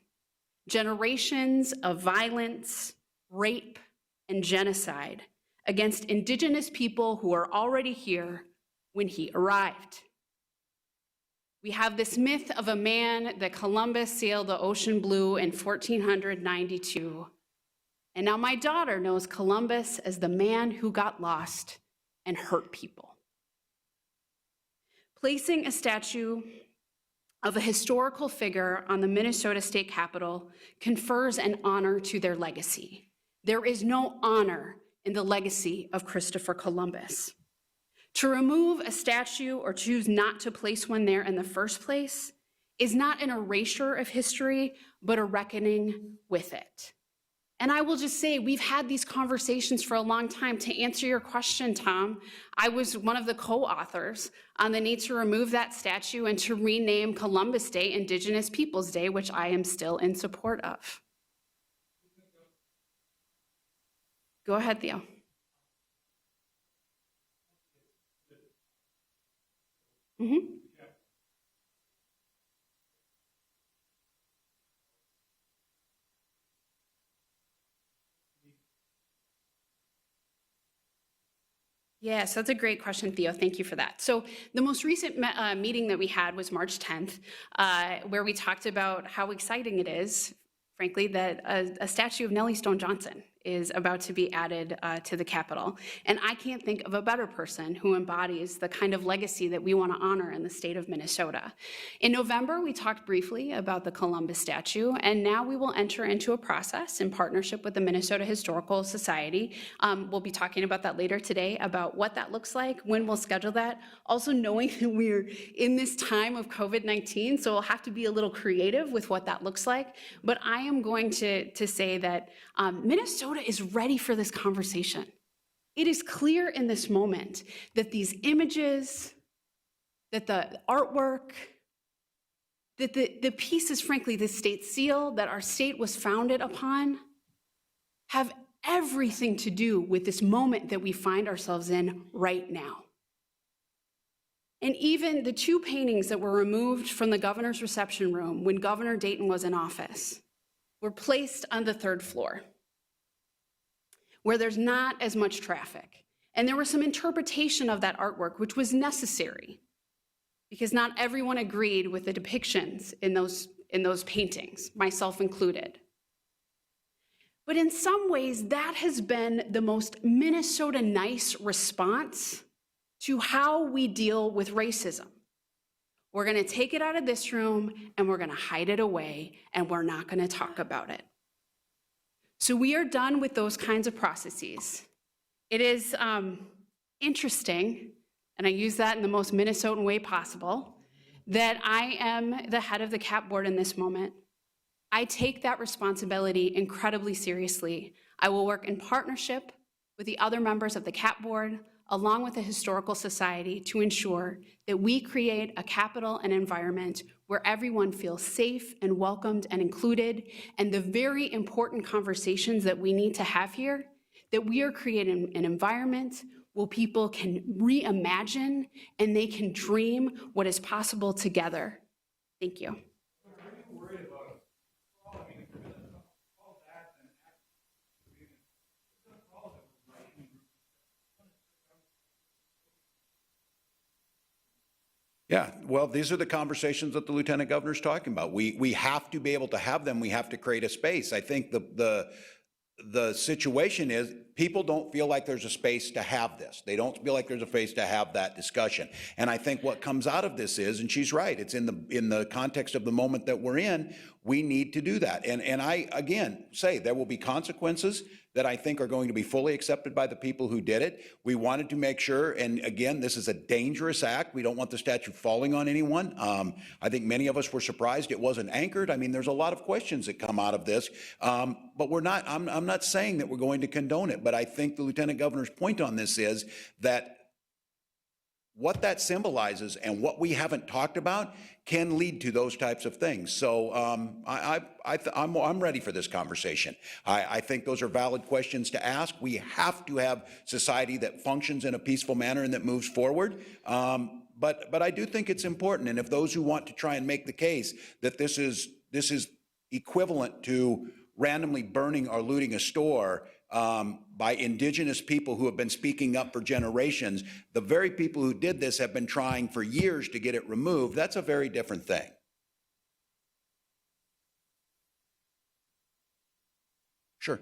generations of violence, rape, and genocide against Indigenous people who are already here when he arrived. We have this myth of a man that Columbus sailed the ocean blue in 1492. And now my daughter knows Columbus as the man who got lost and hurt people. Placing a statue of a historical figure on the Minnesota State Capitol confers an honor to their legacy. There is no honor in the legacy of Christopher Columbus. To remove a statue or choose not to place one there in the first place is not an erasure of history, but a reckoning with it. And I will just say, we've had these conversations for a long time. To answer your question, Tom, I was one of the co-authors on the need to remove that statue and to rename Columbus Day Indigenous Peoples Day, which I am still in support of. Go ahead, Theo. Mm-hmm. Yes, that's a great question, Theo. Thank you for that. So the most recent meeting that we had was March 10th, where we talked about how exciting it is, frankly, that a statue of Nellie Stone Johnson is about to be added to the Capitol. And I can't think of a better person who embodies the kind of legacy that we want to honor in the state of Minnesota. In November, we talked briefly about the Columbus statue, and now we will enter into a process in partnership with the Minnesota Historical Society. We'll be talking about that later today, about what that looks like, when we'll schedule that. Also knowing that we're in this time of COVID-19, so we'll have to be a little creative with what that looks like. But I am going to say that Minnesota is ready for this conversation. It is clear in this moment that these images, that the artwork, that the pieces, frankly, the state seal that our state was founded upon, have everything to do with this moment that we find ourselves in right now. And even the two paintings that were removed from the governor's reception room when Governor Dayton was in office were placed on the third floor, where there's not as much traffic. And there was some interpretation of that artwork, which was necessary, because not everyone agreed with the depictions in those paintings, myself included. But in some ways, that has been the most Minnesota nice response to how we deal with racism. We're gonna take it out of this room and we're gonna hide it away and we're not gonna talk about it. So we are done with those kinds of processes. It is interesting, and I use that in the most Minnesotan way possible, that I am the head of the CAP board in this moment. I take that responsibility incredibly seriously. I will work in partnership with the other members of the CAP board, along with the Historical Society, to ensure that we create a Capitol and environment where everyone feels safe and welcomed and included, and the very important conversations that we need to have here, that we are creating an environment where people can reimagine and they can dream what is possible together. Thank you. Yeah, well, these are the conversations that the Lieutenant Governor's talking about. We have to be able to have them. We have to create a space. I think the situation is people don't feel like there's a space to have this. They don't feel like there's a space to have that discussion. And I think what comes out of this is, and she's right, it's in the context of the moment that we're in, we need to do that. And I, again, say there will be consequences that I think are going to be fully accepted by the people who did it. We wanted to make sure, and again, this is a dangerous act. We don't want the statue falling on anyone. I think many of us were surprised it wasn't anchored. I mean, there's a lot of questions that come out of this, but we're not, I'm not saying that we're going to condone it, but I think the Lieutenant Governor's point on this is that what that symbolizes and what we haven't talked about can lead to those types of things. So I'm ready for this conversation. I think those are valid questions to ask. We have to have society that functions in a peaceful manner and that moves forward. But I do think it's important. And if those who want to try and make the case that this is equivalent to randomly burning or looting a store by indigenous people who have been speaking up for generations, the very people who did this have been trying for years to get it removed. That's a very different thing. Sure.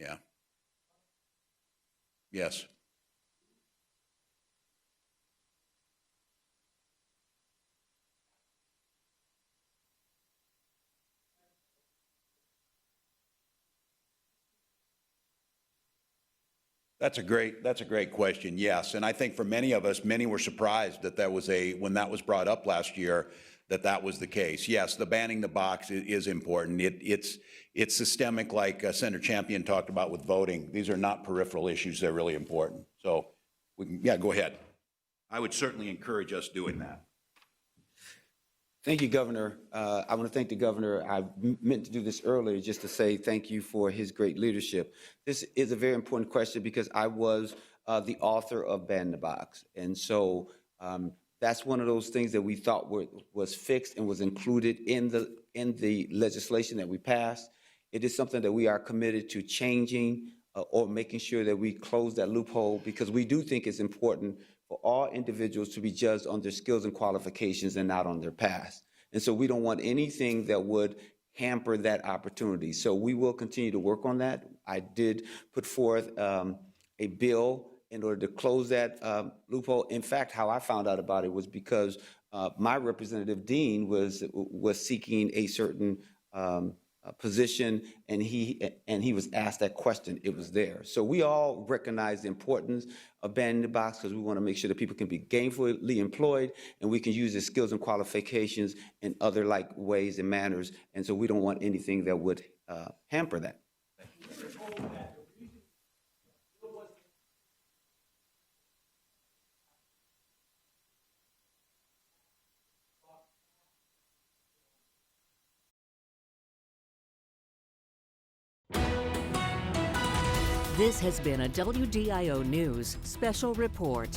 Yeah. Yes. That's a great question, yes. And I think for many of us, many were surprised that when that was brought up last year, that was the case. Yes, the banning the box is important. It's systemic, like Senator Champion talked about with voting. These are not peripheral issues, they're really important. So, yeah, go ahead. I would certainly encourage us doing that. Thank you, Governor. I want to thank the governor. I meant to do this earlier just to say thank you for his great leadership. This is a very important question because I was the author of Ban the Box. And so that's one of those things that we thought was fixed and was included in the legislation that we passed. It is something that we are committed to changing or making sure that we close that loophole, because we do think it's important for all individuals to be judged on their skills and qualifications and not on their past. And so we don't want anything that would hamper that opportunity. So we will continue to work on that. I did put forth a bill in order to close that loophole. In fact, how I found out about it was because my representative Dean was seeking a certain position, and he was asked that question. It was there. So we all recognize the importance of banning the box, because we want to make sure that people can be gainfully employed and we can use their skills and qualifications in other like ways and manners. And so we don't want anything that would hamper that. This has been a WDIO News Special Report.